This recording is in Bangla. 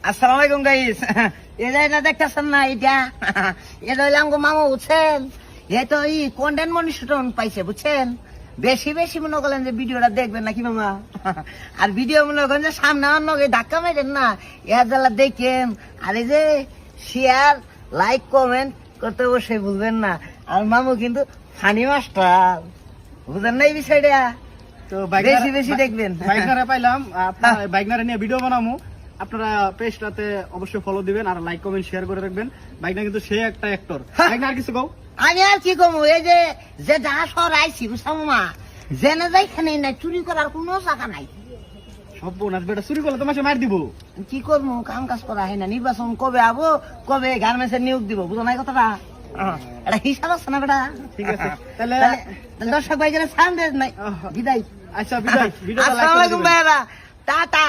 আসসালামু আলাইকুম গাইস। এটা না দেখতেছেন না, এটা হইলে আমাকে মামা বুঝছেন, এ তো কন্টেন্ট মনিটন পাইছে বুঝছেন। বেশি বেশি মনে করেন যে ভিডিওটা দেখবেন নাকি মামা, আর ভিডিও মনে করেন যে সামনে আমার ধাক্কা মারেন না, এর জ্বালা দেখেন। আর এই যে শেয়ার লাইক কমেন্ট করতে অবশ্যই ভুলবেন না। আর মামু কিন্তু ফানি মাস্টার, বুঝেন না এই বিষয়টা, তো বেশি বেশি দেখবেন। বাইকনারে পাইলাম, আপনার বাইকনারে নিয়ে ভিডিও বানামু। আপনারা পেজটাতে অবশ্যই ফলো দিবেন আর লাইক কমেন্ট শেয়ার করে রাখবেন। বাইকনা কিন্তু সে একটা অ্যাক্টর। বাইকনা আর কিছু কও? আমি আর কি কমু, এই যে যে যা শহর আইছি বুঝামা, জেনে যাইখানে না চুরি করার কোনো জায়গা নাই। সব বোনাস বেটা চুরি করলে তোমাকে মার দিব। কি করবো, কাম কাজ করা হয় না। নির্বাচন কবে আবো, কবে গার্মেন্টসের নিয়োগ দিব, বুঝো নাই কথাটা? এটা হিসাব আছে না বেটা। ঠিক আছে, তাহলে দর্শক ভাই গেলে সান্দেশ নাই, বিদায়। আচ্ছা বিদায়। ভিডিওটা লাইক আসসালামু করে আলাইকুম দিবেন। ভাইরা, টাটা।